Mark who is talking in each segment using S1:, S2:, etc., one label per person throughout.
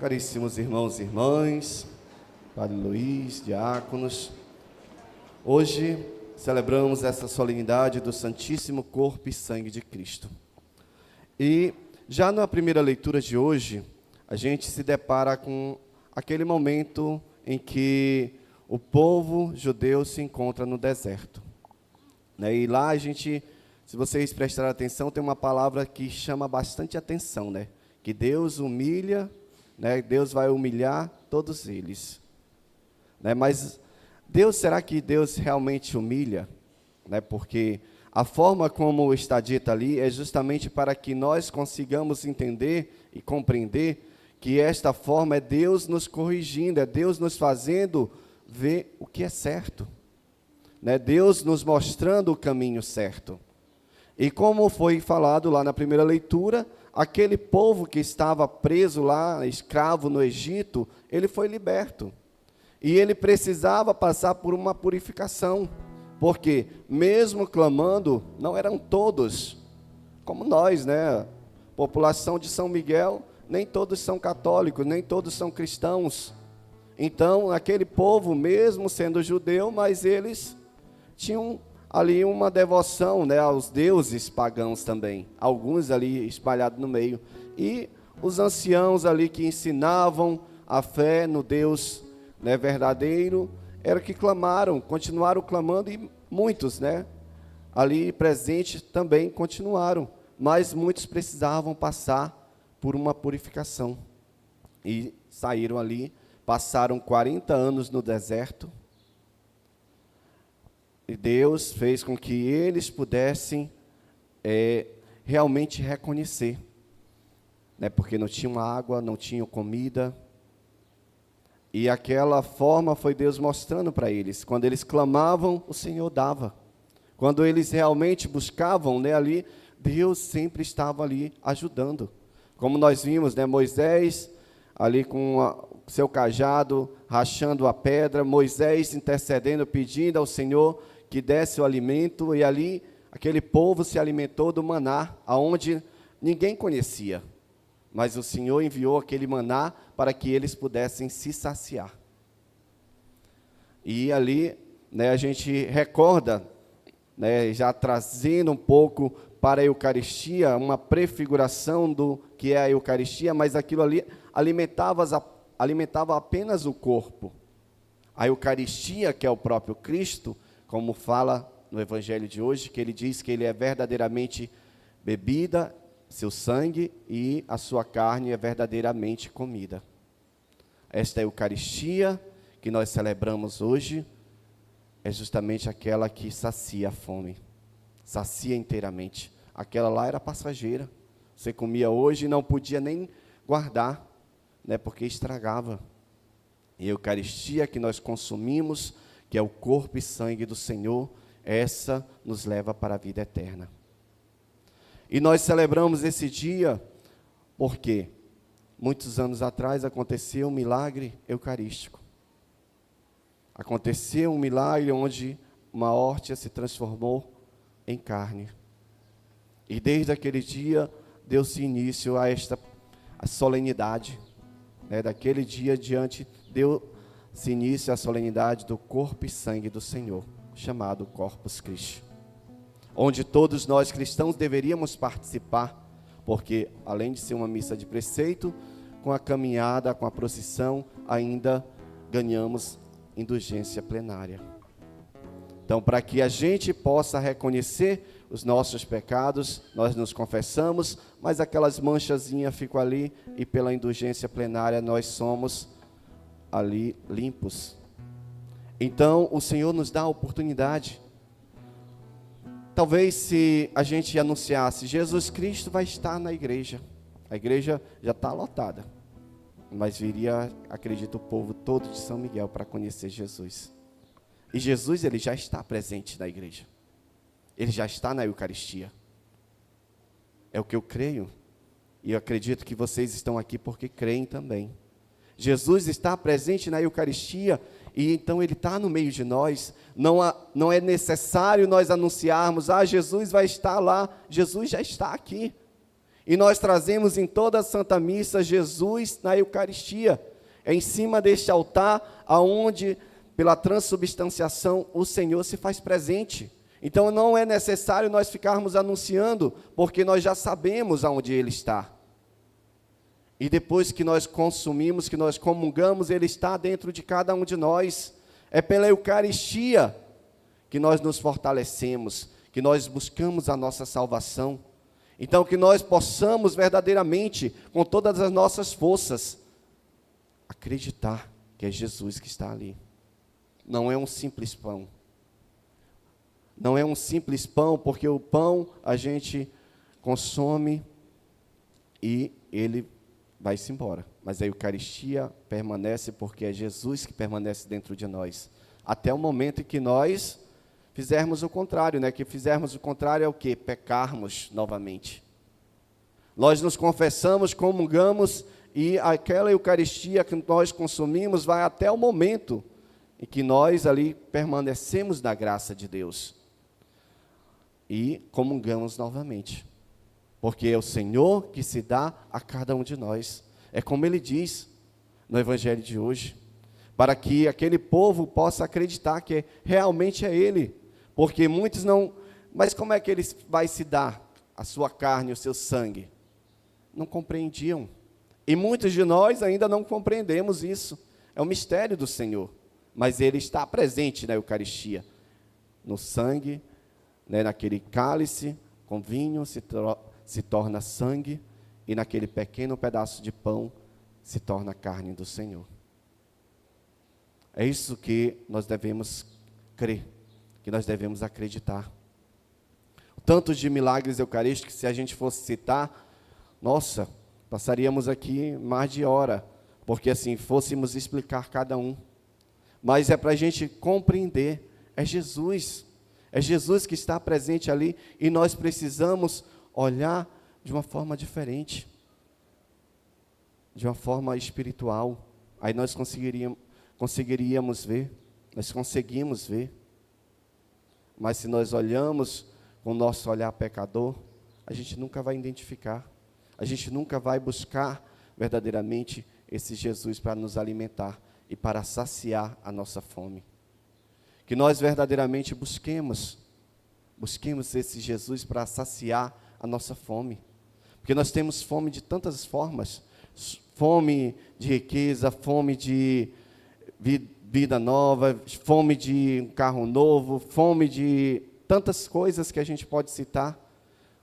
S1: Caríssimos irmãos e irmãs, Padre Luiz, diáconos, hoje celebramos essa solenidade do Santíssimo Corpo e Sangue de Cristo. E já na primeira leitura de hoje, a gente se depara com aquele momento em que o povo judeu se encontra no deserto. E lá a gente, se vocês prestarem atenção, tem uma palavra que chama bastante atenção, né? Que Deus humilha, Deus vai humilhar todos eles. Mas será que Deus realmente humilha? Porque a forma como está dita ali é justamente para que nós consigamos entender e compreender que esta forma é Deus nos corrigindo, é Deus nos fazendo ver o que é certo. Deus nos mostrando o caminho certo. E como foi falado lá na primeira leitura, aquele povo que estava preso lá, escravo no Egito, ele foi liberto. E ele precisava passar por uma purificação, porque mesmo clamando, não eram todos, como nós, População de São Miguel, nem todos são católicos, nem todos são cristãos. Então, aquele povo, mesmo sendo judeu, mas eles tinham ali uma devoção, aos deuses pagãos também, alguns ali espalhados no meio, e os anciãos ali que ensinavam a fé no Deus verdadeiro, era que clamaram, continuaram clamando, e muitos, ali presentes também continuaram, mas muitos precisavam passar por uma purificação, e saíram ali, passaram 40 anos no deserto, e Deus fez com que eles pudessem realmente reconhecer, porque não tinham água, não tinham comida, e aquela forma foi Deus mostrando para eles. Quando eles clamavam, o Senhor dava. Quando eles realmente buscavam, ali, Deus sempre estava ali ajudando. Como nós vimos, Moisés ali com o seu cajado, rachando a pedra, Moisés intercedendo, pedindo ao Senhor que desse o alimento, e ali aquele povo se alimentou do maná, aonde ninguém conhecia, mas o Senhor enviou aquele maná para que eles pudessem se saciar. E ali, a gente recorda, já trazendo um pouco para a Eucaristia, uma prefiguração do que é a Eucaristia, mas aquilo ali alimentava apenas o corpo. A Eucaristia, que é o próprio Cristo, como fala no Evangelho de hoje, que ele diz que ele é verdadeiramente bebida, seu sangue, e a sua carne é verdadeiramente comida. Esta Eucaristia que nós celebramos hoje é justamente aquela que sacia a fome, sacia inteiramente. Aquela lá era passageira, você comia hoje e não podia nem guardar, porque estragava. E a Eucaristia que nós consumimos, que é o corpo e sangue do Senhor, essa nos leva para a vida eterna. E nós celebramos esse dia porque muitos anos atrás aconteceu um milagre eucarístico. Aconteceu um milagre onde uma hóstia se transformou em carne. E desde aquele dia deu-se início a solenidade. Daquele dia adiante deu-se início à solenidade do corpo e sangue do Senhor, chamado Corpus Christi, onde todos nós cristãos deveríamos participar, porque além de ser uma missa de preceito, com a caminhada, com a procissão, ainda ganhamos indulgência plenária. Então, para que a gente possa reconhecer os nossos pecados, nós nos confessamos, mas aquelas manchazinhas ficam ali, e pela indulgência plenária nós somos ali limpos. Então, o Senhor nos dá a oportunidade. Talvez se a gente anunciasse, Jesus Cristo vai estar na igreja, a igreja já está lotada, mas viria, acredito, o povo todo de São Miguel para conhecer Jesus. E Jesus, ele já está presente na igreja, ele já está na Eucaristia. É o que eu creio, e eu acredito que vocês estão aqui porque creem também. Jesus está presente na Eucaristia, e então ele está no meio de nós. Não é necessário nós anunciarmos, Jesus vai estar lá. Jesus já está aqui. E nós trazemos em toda a Santa Missa Jesus na Eucaristia. É em cima deste altar aonde, pela transubstanciação, o Senhor se faz presente. Então não é necessário nós ficarmos anunciando, porque nós já sabemos aonde Ele está. E depois que nós consumimos, que nós comungamos, Ele está dentro de cada um de nós. É pela Eucaristia que nós nos fortalecemos, que nós buscamos a nossa salvação. Então, que nós possamos verdadeiramente, com todas as nossas forças, acreditar que é Jesus que está ali. Não é um simples pão. Não é um simples pão, porque o pão a gente consome e ele vai-se embora. Mas a Eucaristia permanece porque é Jesus que permanece dentro de nós. Até o momento em que nós fizermos o contrário, né? Que fizermos o contrário é o quê? Pecarmos novamente. Nós nos confessamos, comungamos, e aquela Eucaristia que nós consumimos vai até o momento em que nós ali permanecemos na graça de Deus. E comungamos novamente. Porque é o Senhor que se dá a cada um de nós. É como Ele diz no Evangelho de hoje. Para que aquele povo possa acreditar que realmente é Ele. Porque muitos não... Mas como é que Ele vai se dar a sua carne, o seu sangue? Não compreendiam. E muitos de nós ainda não compreendemos isso. É um mistério do Senhor. Mas Ele está presente na Eucaristia. No sangue, né, naquele cálice com vinho se torna sangue. E naquele pequeno pedaço de pão se torna carne do Senhor. É isso que nós devemos crer, que nós devemos acreditar. Tantos de milagres eucarísticos, se a gente fosse citar, nossa, passaríamos aqui mais de hora, porque assim, fôssemos explicar cada um. Mas é para a gente compreender, é Jesus que está presente ali, e nós precisamos olhar de uma forma diferente, de uma forma espiritual. Aí nós conseguiríamos ver, nós conseguimos ver. Mas se nós olhamos com o nosso olhar pecador, a gente nunca vai identificar, a gente nunca vai buscar verdadeiramente esse Jesus para nos alimentar e para saciar a nossa fome. Que nós verdadeiramente busquemos esse Jesus para saciar a nossa fome. Porque nós temos fome de tantas formas, fome de riqueza, fome de vida nova, fome de um carro novo, fome de tantas coisas que a gente pode citar,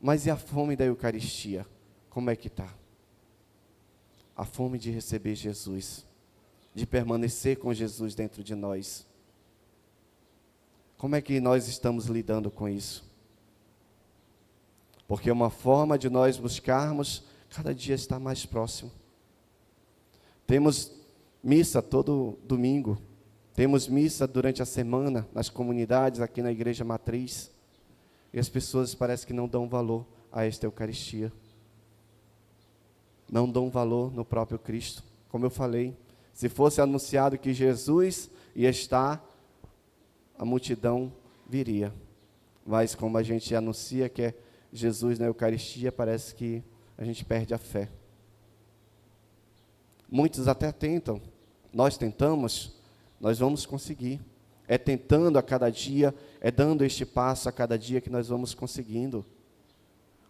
S1: mas e a fome da Eucaristia? Como é que está? A fome de receber Jesus, de permanecer com Jesus dentro de nós. Como é que nós estamos lidando com isso? Porque é uma forma de nós buscarmos cada dia estar mais próximo. Temos missa todo domingo, temos missa durante a semana, nas comunidades, aqui na Igreja Matriz, e as pessoas parecem que não dão valor a esta Eucaristia. Não dão valor no próprio Cristo. Como eu falei, se fosse anunciado que Jesus ia estar, a multidão viria. Mas como a gente anuncia que é Jesus na Eucaristia, parece que a gente perde a fé. Muitos até tentam, nós tentamos, nós vamos conseguir. É tentando a cada dia, é dando este passo a cada dia que nós vamos conseguindo.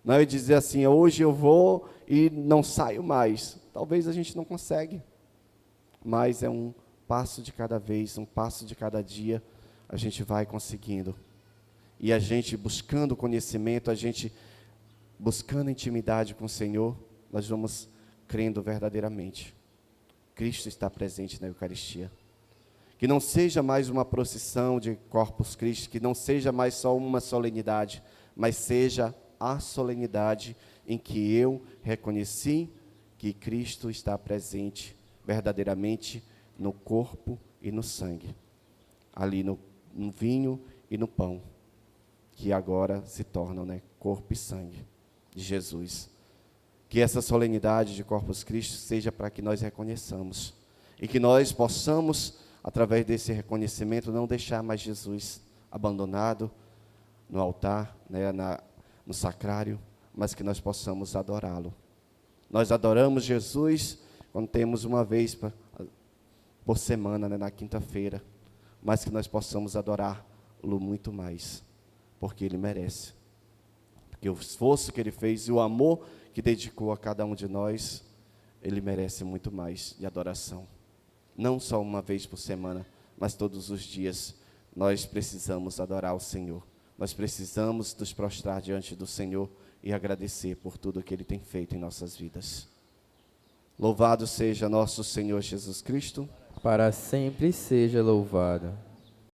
S1: Não é dizer assim, hoje eu vou e não saio mais. Talvez a gente não consegue, mas é um passo de cada vez, um passo de cada dia, a gente vai conseguindo. E a gente buscando conhecimento, a gente buscando intimidade com o Senhor, nós vamos crendo verdadeiramente. Cristo está presente na Eucaristia. Que não seja mais uma procissão de Corpus Christi, que não seja mais só uma solenidade, mas seja a solenidade em que eu reconheci que Cristo está presente verdadeiramente no corpo e no sangue, ali no vinho e no pão, que agora se tornam, né, corpo e sangue de Jesus. Que essa solenidade de Corpus Christi seja para que nós reconheçamos e que nós possamos, através desse reconhecimento, não deixar mais Jesus abandonado no altar, né, no sacrário, mas que nós possamos adorá-lo. Nós adoramos Jesus quando temos uma vez por semana, né, na quinta-feira, mas que nós possamos adorá-lo muito mais, porque Ele merece. Porque o esforço que Ele fez e o amor que dedicou a cada um de nós, Ele merece muito mais de adoração. Não só uma vez por semana, mas todos os dias nós precisamos adorar o Senhor. Nós precisamos nos prostrar diante do Senhor e agradecer por tudo que Ele tem feito em nossas vidas. Louvado seja nosso Senhor Jesus Cristo.
S2: Para sempre seja louvado.